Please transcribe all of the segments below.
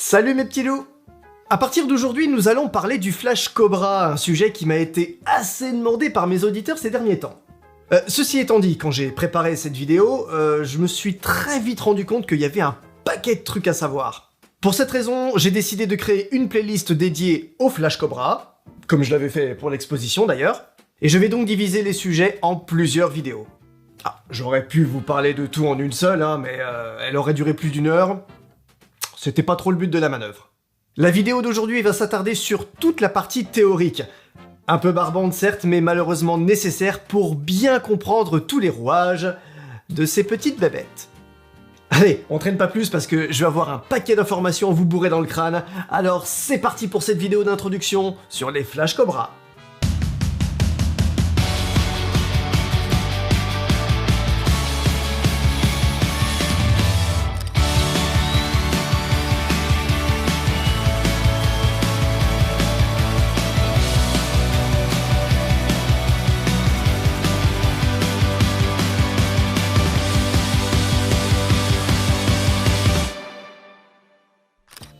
Salut mes petits loups! À partir d'aujourd'hui, nous allons parler du Flash Cobra, un sujet qui m'a été assez demandé par mes auditeurs ces derniers temps. Ceci étant dit, quand j'ai préparé cette vidéo, je me suis très vite rendu compte qu'il y avait un paquet de trucs à savoir. Pour cette raison, j'ai décidé de créer une playlist dédiée au Flash Cobra, comme je l'avais fait pour l'exposition d'ailleurs, et je vais donc diviser les sujets en plusieurs vidéos. Ah, j'aurais pu vous parler de tout en une seule, mais elle aurait duré plus d'1 heure. C'était pas trop le but de la manœuvre. La vidéo d'aujourd'hui va s'attarder sur toute la partie théorique. Un peu barbante certes, mais malheureusement nécessaire pour bien comprendre tous les rouages de ces petites bébêtes. Allez, on traîne pas plus parce que je vais avoir un paquet d'informations à vous bourrer dans le crâne, alors c'est parti pour cette vidéo d'introduction sur les Flash Cobra.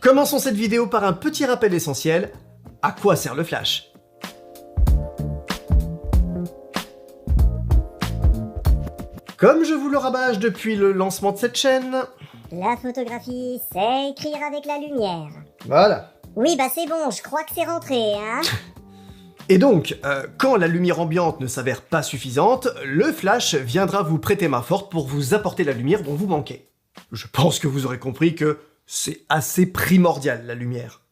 Commençons cette vidéo par un petit rappel essentiel. À quoi sert le flash? Comme je vous le rabâche depuis le lancement de cette chaîne... La photographie, c'est écrire avec la lumière. Voilà. Oui, bah c'est bon, je crois que c'est rentré, hein. Et donc, quand la lumière ambiante ne s'avère pas suffisante, le flash viendra vous prêter main forte pour vous apporter la lumière dont vous manquez. Je pense que vous aurez compris que c'est assez primordial, la lumière.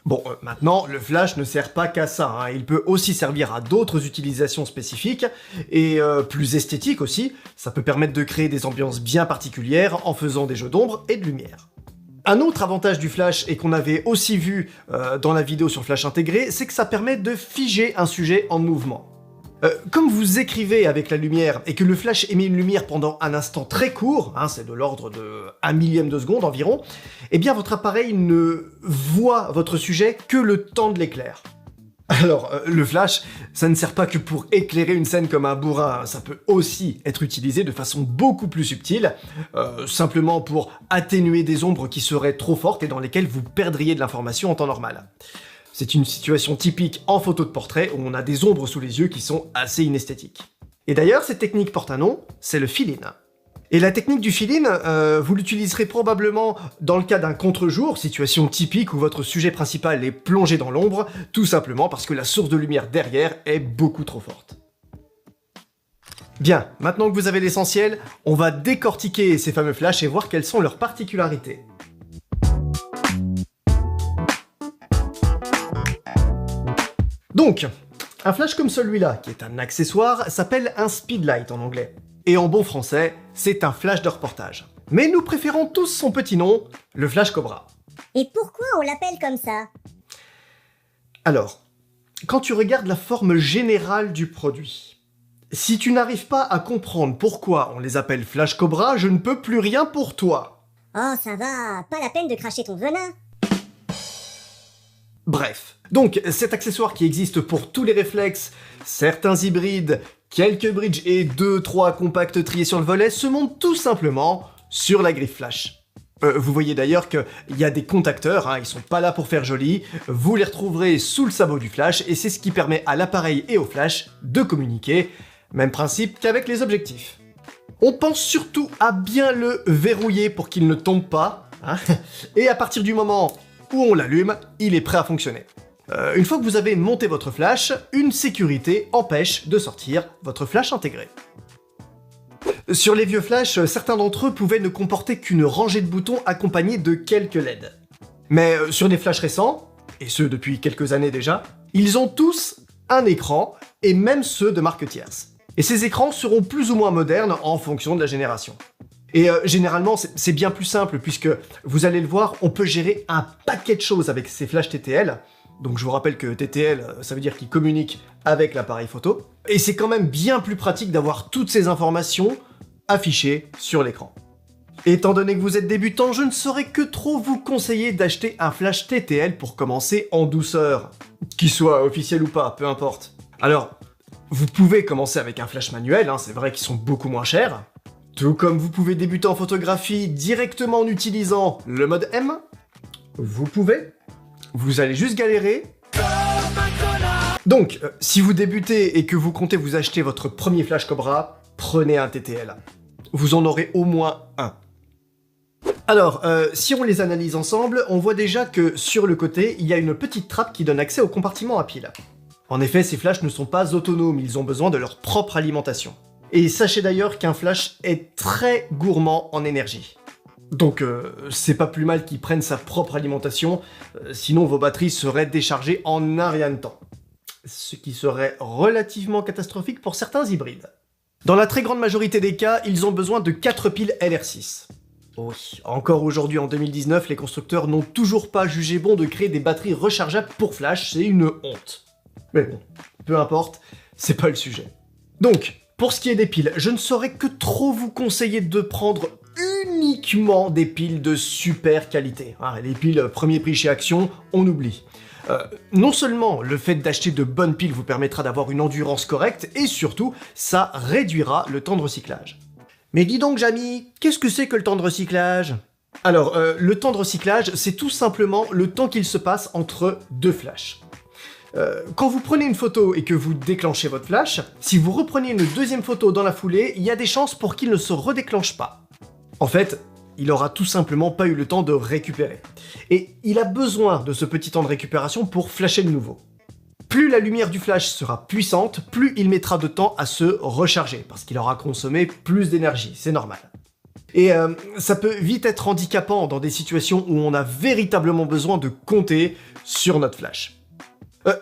Bon, maintenant, le flash ne sert pas qu'à ça, il peut aussi servir à d'autres utilisations spécifiques, et plus esthétiques aussi, ça peut permettre de créer des ambiances bien particulières en faisant des jeux d'ombre et de lumière. Un autre avantage du flash, et qu'on avait aussi vu dans la vidéo sur flash intégré, c'est que ça permet de figer un sujet en mouvement. Comme vous écrivez avec la lumière et que le flash émet une lumière pendant un instant très court, c'est de l'ordre de 1 millième de seconde environ, eh bien votre appareil ne voit votre sujet que le temps de l'éclair. Alors, le flash, ça ne sert pas que pour éclairer une scène comme un bourrin, ça peut aussi être utilisé de façon beaucoup plus subtile, simplement pour atténuer des ombres qui seraient trop fortes et dans lesquelles vous perdriez de l'information en temps normal. C'est une situation typique en photo de portrait où on a des ombres sous les yeux qui sont assez inesthétiques. Et d'ailleurs, cette technique porte un nom, c'est le fill-in. Et la technique du fill-in, vous l'utiliserez probablement dans le cas d'un contre-jour, situation typique où votre sujet principal est plongé dans l'ombre, tout simplement parce que la source de lumière derrière est beaucoup trop forte. Bien, maintenant que vous avez l'essentiel, on va décortiquer ces fameux flashs et voir quelles sont leurs particularités. Donc, un flash comme celui-là, qui est un accessoire, s'appelle un speedlight en anglais. Et en bon français, c'est un flash de reportage. Mais nous préférons tous son petit nom, le Flash Cobra. Et pourquoi on l'appelle comme ça? Alors, quand tu regardes la forme générale du produit, si tu n'arrives pas à comprendre pourquoi on les appelle Flash Cobra, je ne peux plus rien pour toi. Oh, ça va, pas la peine de cracher ton venin. Bref, donc cet accessoire qui existe pour tous les réflexes, certains hybrides, quelques bridges et 2-3 compacts triés sur le volet se montent tout simplement sur la griffe flash. Vous voyez d'ailleurs qu'il y a des contacteurs, ils sont pas là pour faire joli, vous les retrouverez sous le sabot du flash et c'est ce qui permet à l'appareil et au flash de communiquer, même principe qu'avec les objectifs. On pense surtout à bien le verrouiller pour qu'il ne tombe pas, et à partir du moment où on l'allume, il est prêt à fonctionner. Une fois que vous avez monté votre flash, une sécurité empêche de sortir votre flash intégré. Sur les vieux flashs, certains d'entre eux pouvaient ne comporter qu'une rangée de boutons accompagnés de quelques LED. Mais sur des flashs récents, et ceux depuis quelques années déjà, ils ont tous un écran, et même ceux de marques tierces. Et ces écrans seront plus ou moins modernes en fonction de la génération. Et généralement, c'est bien plus simple, puisque, vous allez le voir, on peut gérer un paquet de choses avec ces flashs TTL. Donc je vous rappelle que TTL, ça veut dire qu'il communique avec l'appareil photo. Et c'est quand même bien plus pratique d'avoir toutes ces informations affichées sur l'écran. Étant donné que vous êtes débutant, je ne saurais que trop vous conseiller d'acheter un flash TTL pour commencer en douceur. Qu'il soit officiel ou pas, peu importe. Alors, vous pouvez commencer avec un flash manuel, c'est vrai qu'ils sont beaucoup moins chers. Tout comme vous pouvez débuter en photographie directement en utilisant le mode M, Vous pouvez. Vous allez juste galérer. Donc, si vous débutez et que vous comptez vous acheter votre premier Flash Cobra, prenez un TTL. Vous en aurez au moins un. Alors, si on les analyse ensemble, on voit déjà que sur le côté, il y a une petite trappe qui donne accès au compartiment à pile. En effet, ces flashs ne sont pas autonomes, ils ont besoin de leur propre alimentation. Et sachez d'ailleurs qu'un flash est très gourmand en énergie. Donc c'est pas plus mal qu'ils prennent sa propre alimentation, sinon vos batteries seraient déchargées en un rien de temps. Ce qui serait relativement catastrophique pour certains hybrides. Dans la très grande majorité des cas, ils ont besoin de 4 piles LR6. Oui, encore aujourd'hui en 2019, les constructeurs n'ont toujours pas jugé bon de créer des batteries rechargeables pour flash, c'est une honte. Mais bon, peu importe, c'est pas le sujet. Donc, pour ce qui est des piles, je ne saurais que trop vous conseiller de prendre uniquement des piles de super qualité. Les piles premier prix chez Action, on oublie. Non seulement le fait d'acheter de bonnes piles vous permettra d'avoir une endurance correcte, et surtout, ça réduira le temps de recyclage. Mais dis donc Jamy, qu'est-ce que c'est que le temps de recyclage? Alors, le temps de recyclage, c'est tout simplement le temps qu'il se passe entre deux flashs. Quand vous prenez une photo et que vous déclenchez votre flash, si vous reprenez une deuxième photo dans la foulée, il y a des chances pour qu'il ne se redéclenche pas. En fait, il aura tout simplement pas eu le temps de récupérer. Et il a besoin de ce petit temps de récupération pour flasher de nouveau. Plus la lumière du flash sera puissante, plus il mettra de temps à se recharger, parce qu'il aura consommé plus d'énergie, c'est normal. Et ça peut vite être handicapant dans des situations où on a véritablement besoin de compter sur notre flash.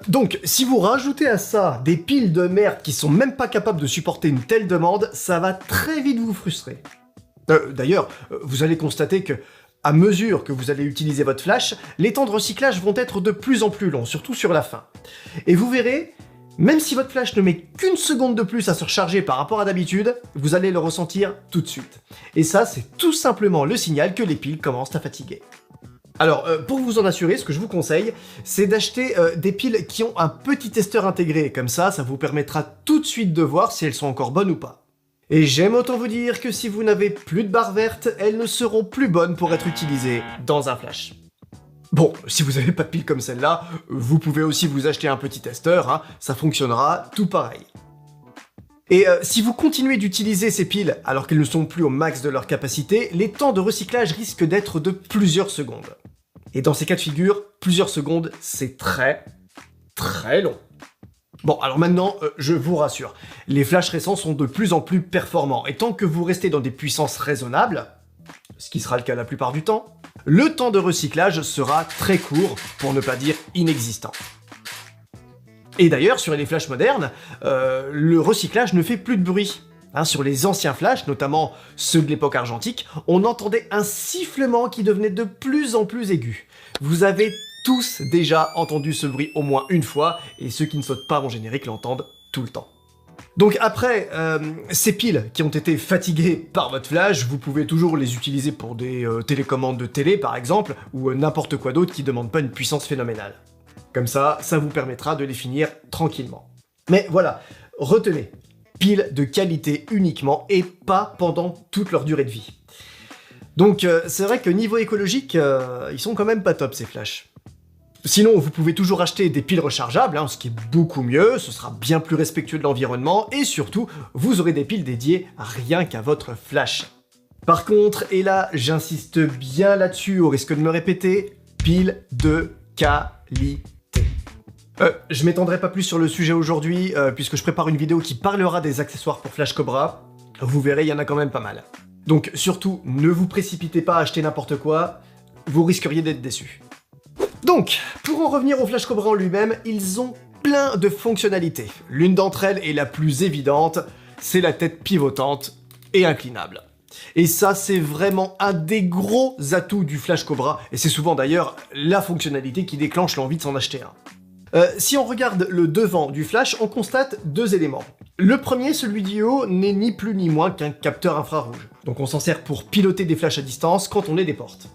Donc, si vous rajoutez à ça des piles de merde qui sont même pas capables de supporter une telle demande, ça va très vite vous frustrer. D'ailleurs, vous allez constater que, à mesure que vous allez utiliser votre flash, les temps de recyclage vont être de plus en plus longs, surtout sur la fin. Et vous verrez, même si votre flash ne met qu'une seconde de plus à se recharger par rapport à d'habitude, vous allez le ressentir tout de suite. Et ça, c'est tout simplement le signal que les piles commencent à fatiguer. Alors, pour vous en assurer, ce que je vous conseille, c'est d'acheter des piles qui ont un petit testeur intégré. Comme ça vous permettra tout de suite de voir si elles sont encore bonnes ou pas. Et j'aime autant vous dire que si vous n'avez plus de barres vertes, elles ne seront plus bonnes pour être utilisées dans un flash. Bon, si vous n'avez pas de piles comme celle-là, vous pouvez aussi vous acheter un petit testeur, ça fonctionnera tout pareil. Et si vous continuez d'utiliser ces piles alors qu'elles ne sont plus au max de leur capacité, les temps de recyclage risquent d'être de plusieurs secondes. Et dans ces cas de figure, plusieurs secondes, c'est très, très long. Bon, alors maintenant, je vous rassure, les flashs récents sont de plus en plus performants, et tant que vous restez dans des puissances raisonnables, ce qui sera le cas la plupart du temps, le temps de recyclage sera très court, pour ne pas dire inexistant. Et d'ailleurs, sur les flashs modernes, le recyclage ne fait plus de bruit. Sur les anciens flashs, notamment ceux de l'époque argentique, on entendait un sifflement qui devenait de plus en plus aigu. Vous avez tous déjà entendu ce bruit au moins une fois, et ceux qui ne sautent pas en générique l'entendent tout le temps. Donc après, ces piles qui ont été fatiguées par votre flash, vous pouvez toujours les utiliser pour des télécommandes de télé par exemple, ou n'importe quoi d'autre qui ne demande pas une puissance phénoménale. Comme ça vous permettra de les finir tranquillement. Mais voilà, retenez, piles de qualité uniquement et pas pendant toute leur durée de vie. Donc c'est vrai que niveau écologique, ils sont quand même pas top ces flashs. Sinon, vous pouvez toujours acheter des piles rechargeables, ce qui est beaucoup mieux, ce sera bien plus respectueux de l'environnement, et surtout, vous aurez des piles dédiées rien qu'à votre flash. Par contre, et là, j'insiste bien là-dessus, au risque de me répéter, piles de qualité. Je m'étendrai pas plus sur le sujet aujourd'hui, puisque je prépare une vidéo qui parlera des accessoires pour Flash Cobra. Vous verrez, il y en a quand même pas mal. Donc surtout, ne vous précipitez pas à acheter n'importe quoi, vous risqueriez d'être déçus. Donc, pour en revenir au Flash Cobra en lui-même, ils ont plein de fonctionnalités. L'une d'entre elles, est la plus évidente, c'est la tête pivotante et inclinable. Et ça, c'est vraiment un des gros atouts du Flash Cobra, et c'est souvent d'ailleurs la fonctionnalité qui déclenche l'envie de s'en acheter un. Si on regarde le devant du flash, on constate deux éléments. Le premier, celui du haut, n'est ni plus ni moins qu'un capteur infrarouge. Donc on s'en sert pour piloter des flashs à distance quand on les déporte.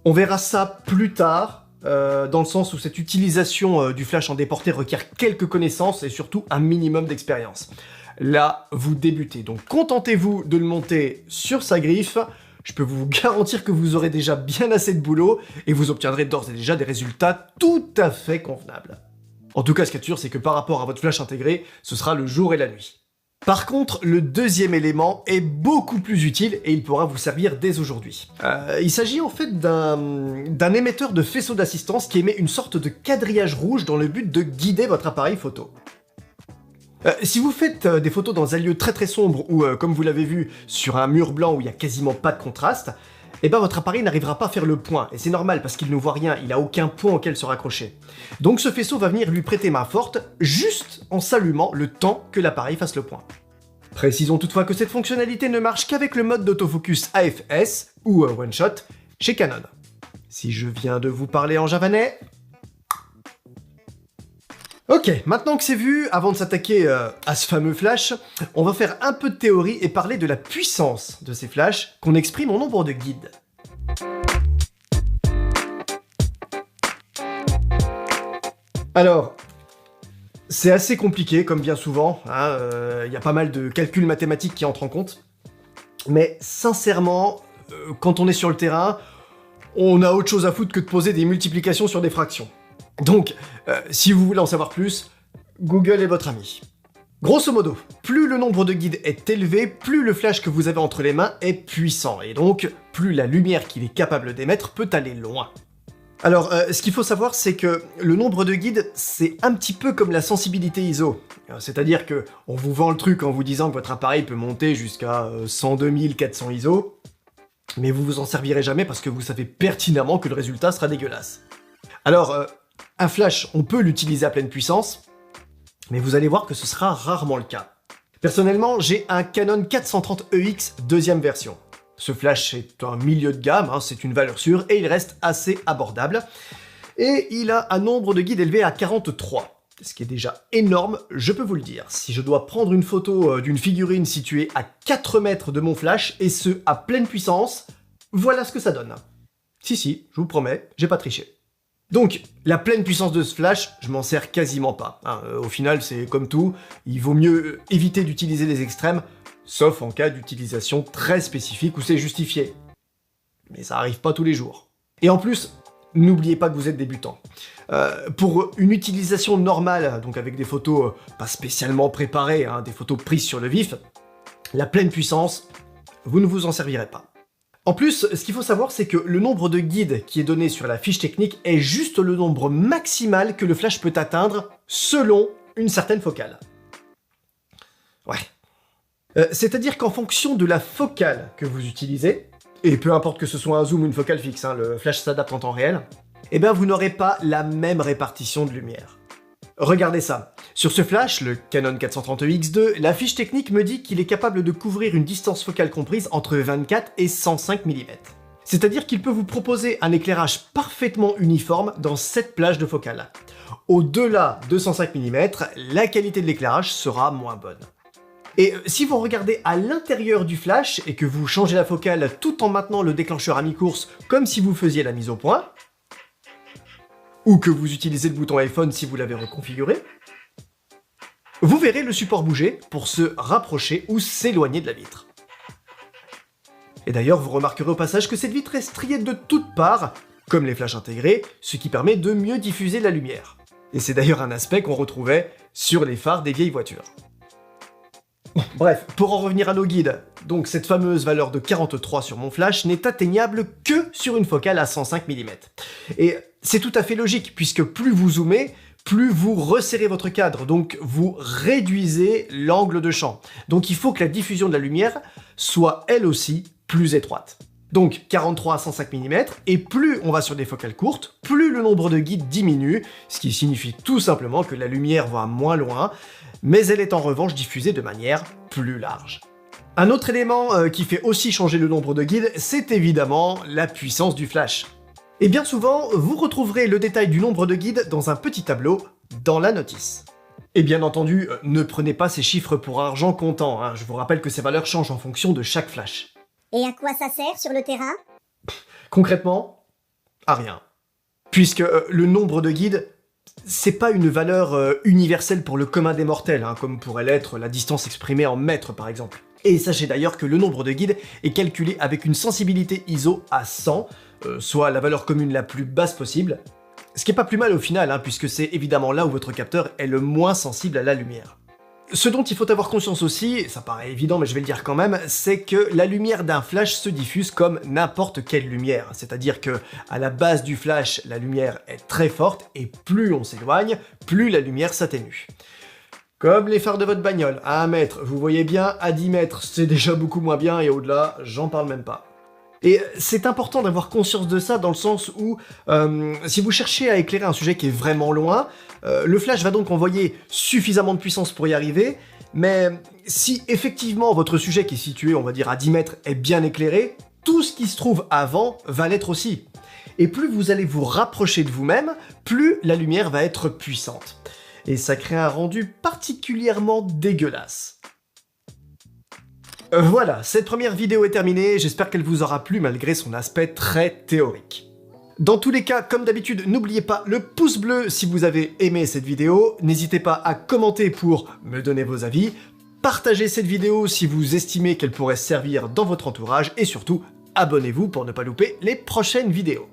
On verra ça plus tard, dans le sens où cette utilisation du flash en déporté requiert quelques connaissances et surtout un minimum d'expérience. Là, vous débutez, donc contentez-vous de le monter sur sa griffe, je peux vous garantir que vous aurez déjà bien assez de boulot et vous obtiendrez d'ores et déjà des résultats tout à fait convenables. En tout cas, ce qui est sûr, c'est que par rapport à votre flash intégré, ce sera le jour et la nuit. Par contre, le deuxième élément est beaucoup plus utile et il pourra vous servir dès aujourd'hui. Il s'agit en fait d'un émetteur de faisceau d'assistance qui émet une sorte de quadrillage rouge dans le but de guider votre appareil photo. Si vous faites des photos dans un lieu très sombre ou, comme vous l'avez vu, sur un mur blanc où il n'y a quasiment pas de contraste, eh ben votre appareil n'arrivera pas à faire le point, et c'est normal parce qu'il ne voit rien, il n'a aucun point auquel se raccrocher. Donc ce faisceau va venir lui prêter main forte, juste en s'allumant le temps que l'appareil fasse le point. Précisons toutefois que cette fonctionnalité ne marche qu'avec le mode d'autofocus AFS, ou One Shot, chez Canon. Si je viens de vous parler en javanais... Ok, maintenant que c'est vu, avant de s'attaquer à ce fameux flash, on va faire un peu de théorie et parler de la puissance de ces flashs qu'on exprime en nombre de guides. Alors, c'est assez compliqué, comme bien souvent, hein, y a pas mal de calculs mathématiques qui entrent en compte, mais sincèrement, quand on est sur le terrain, on a autre chose à foutre que de poser des multiplications sur des fractions. Donc, si vous voulez en savoir plus, Google est votre ami. Grosso modo, plus le nombre de guides est élevé, plus le flash que vous avez entre les mains est puissant, et donc plus la lumière qu'il est capable d'émettre peut aller loin. Alors, ce qu'il faut savoir, c'est que le nombre de guides, c'est un petit peu comme la sensibilité ISO. C'est-à-dire que on vous vend le truc en vous disant que votre appareil peut monter jusqu'à 102 400 ISO, mais vous vous en servirez jamais parce que vous savez pertinemment que le résultat sera dégueulasse. Alors, un flash, on peut l'utiliser à pleine puissance, mais vous allez voir que ce sera rarement le cas. Personnellement, j'ai un Canon 430EX deuxième version. Ce flash est un milieu de gamme, hein, c'est une valeur sûre, et il reste assez abordable. Et il a un nombre de guides élevé à 43, ce qui est déjà énorme, je peux vous le dire. Si je dois prendre une photo d'une figurine située à 4 mètres de mon flash, et ce, à pleine puissance, voilà ce que ça donne. Si, je vous promets, j'ai pas triché. Donc, la pleine puissance de ce flash, je m'en sers quasiment pas. Hein. Au final, c'est comme tout, il vaut mieux éviter d'utiliser les extrêmes, sauf en cas d'utilisation très spécifique où c'est justifié. Mais ça arrive pas tous les jours. Et en plus, n'oubliez pas que vous êtes débutant. Pour une utilisation normale, donc avec des photos pas spécialement préparées, hein, des photos prises sur le vif, la pleine puissance, vous ne vous en servirez pas. En plus, ce qu'il faut savoir, c'est que le nombre de guides qui est donné sur la fiche technique est juste le nombre maximal que le flash peut atteindre selon une certaine focale. Ouais. C'est-à-dire qu'en fonction de la focale que vous utilisez, et peu importe que ce soit un zoom ou une focale fixe, hein, le flash s'adapte en temps réel, eh bien vous n'aurez pas la même répartition de lumière. Regardez ça. Sur ce flash, le Canon 430EX2, la fiche technique me dit qu'il est capable de couvrir une distance focale comprise entre 24 et 105 mm. C'est-à-dire qu'il peut vous proposer un éclairage parfaitement uniforme dans cette plage de focale. Au-delà de 105 mm, la qualité de l'éclairage sera moins bonne. Et si vous regardez à l'intérieur du flash et que vous changez la focale tout en maintenant le déclencheur à mi-course comme si vous faisiez la mise au point, ou que vous utilisez le bouton iPhone si vous l'avez reconfiguré, vous verrez le support bouger pour se rapprocher ou s'éloigner de la vitre. Et d'ailleurs, vous remarquerez au passage que cette vitre est striée de toutes parts, comme les flashs intégrés, ce qui permet de mieux diffuser la lumière. Et c'est d'ailleurs un aspect qu'on retrouvait sur les phares des vieilles voitures. Bon, bref, pour en revenir à nos guides, donc cette fameuse valeur de 43 sur mon flash n'est atteignable que sur une focale à 105 mm. Et c'est tout à fait logique, puisque plus vous zoomez, plus vous resserrez votre cadre, donc vous réduisez l'angle de champ. Donc il faut que la diffusion de la lumière soit elle aussi plus étroite. Donc 43 à 105 mm, et plus on va sur des focales courtes, plus le nombre de guides diminue, ce qui signifie tout simplement que la lumière va moins loin, mais elle est en revanche diffusée de manière plus large. Un autre élément qui fait aussi changer le nombre de guides, c'est évidemment la puissance du flash. Et bien souvent, vous retrouverez le détail du nombre de guides dans un petit tableau dans la notice. Et bien entendu, ne prenez pas ces chiffres pour argent comptant, hein. Je vous rappelle que ces valeurs changent en fonction de chaque flash. Et à quoi ça sert sur le terrain? Concrètement, à rien. Puisque le nombre de guides, c'est pas une valeur universelle pour le commun des mortels, hein, comme pourrait l'être la distance exprimée en mètres par exemple. Et sachez d'ailleurs que le nombre de guides est calculé avec une sensibilité ISO à 100, soit la valeur commune la plus basse possible. Ce qui est pas plus mal au final, hein, puisque c'est évidemment là où votre capteur est le moins sensible à la lumière. Ce dont il faut avoir conscience aussi, ça paraît évident mais je vais le dire quand même, c'est que la lumière d'un flash se diffuse comme n'importe quelle lumière. C'est-à-dire que à la base du flash, la lumière est très forte et plus on s'éloigne, plus la lumière s'atténue. Comme les phares de votre bagnole, à 1 mètre, vous voyez bien, à 10 mètres, c'est déjà beaucoup moins bien et au-delà, j'en parle même pas. Et c'est important d'avoir conscience de ça dans le sens où, si vous cherchez à éclairer un sujet qui est vraiment loin, le flash va donc envoyer suffisamment de puissance pour y arriver, mais si effectivement votre sujet qui est situé, on va dire à 10 mètres, est bien éclairé, tout ce qui se trouve avant va l'être aussi. Et plus vous allez vous rapprocher de vous-même, plus la lumière va être puissante. Et ça crée un rendu particulièrement dégueulasse. Voilà, cette première vidéo est terminée, j'espère qu'elle vous aura plu malgré son aspect très théorique. Dans tous les cas, comme d'habitude, n'oubliez pas le pouce bleu si vous avez aimé cette vidéo, n'hésitez pas à commenter pour me donner vos avis, partagez cette vidéo si vous estimez qu'elle pourrait servir dans votre entourage, et surtout, abonnez-vous pour ne pas louper les prochaines vidéos.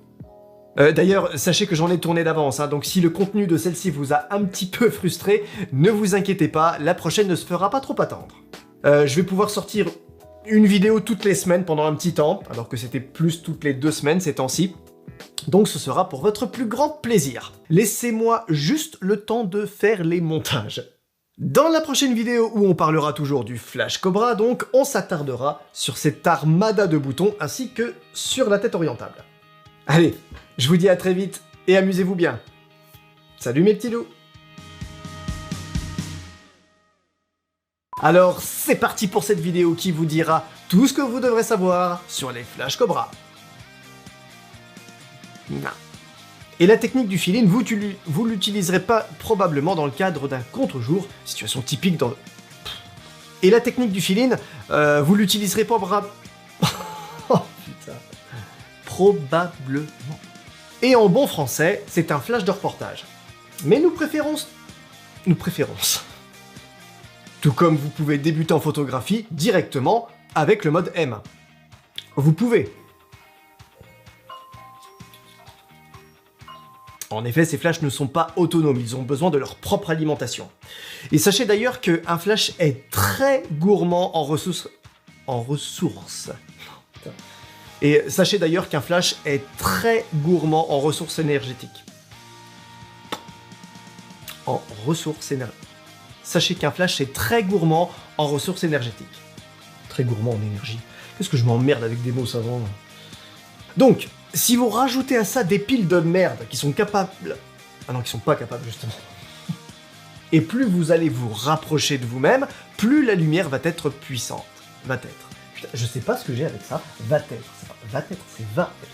D'ailleurs, sachez que j'en ai tourné d'avance, hein, donc si le contenu de celle-ci vous a un petit peu frustré, ne vous inquiétez pas, la prochaine ne se fera pas trop attendre. Je vais pouvoir sortir une vidéo toutes les semaines pendant un petit temps, alors que c'était plus toutes les 2 semaines ces temps-ci. Donc ce sera pour votre plus grand plaisir. Laissez-moi juste le temps de faire les montages. Dans la prochaine vidéo où on parlera toujours du Flash Cobra, donc, on s'attardera sur cette armada de boutons ainsi que sur la tête orientable. Allez, je vous dis à très vite et amusez-vous bien. Salut mes petits loups! Alors c'est parti pour cette vidéo qui vous dira tout ce que vous devrez savoir sur les Flash Cobra. Non. Et la technique du fill-in, vous l'utiliserez pas probablement dans le cadre d'un contre-jour, situation typique dans... Et la technique du fill-in, vous l'utiliserez pas... Oh putain. Probablement. Et en bon français, c'est un flash de reportage. Mais nous préférons... Tout comme vous pouvez débuter en photographie directement avec le mode M. Vous pouvez. En effet, ces flashs ne sont pas autonomes, ils ont besoin de leur propre alimentation. Et sachez d'ailleurs qu'un flash est très gourmand en ressources. Et sachez d'ailleurs qu'un flash est très gourmand en ressources énergétiques. Sachez qu'un flash est très gourmand en ressources énergétiques. Très gourmand en énergie. Qu'est-ce que je m'emmerde avec des mots savants. Donc, si vous rajoutez à ça des piles de merde qui sont capables... Ah non, qui sont pas capables, justement. Et plus vous allez vous rapprocher de vous-même, plus la lumière va être puissante. Va être. Putain, je sais pas ce que j'ai avec ça. Va être. C'est pas va être, c'est va être.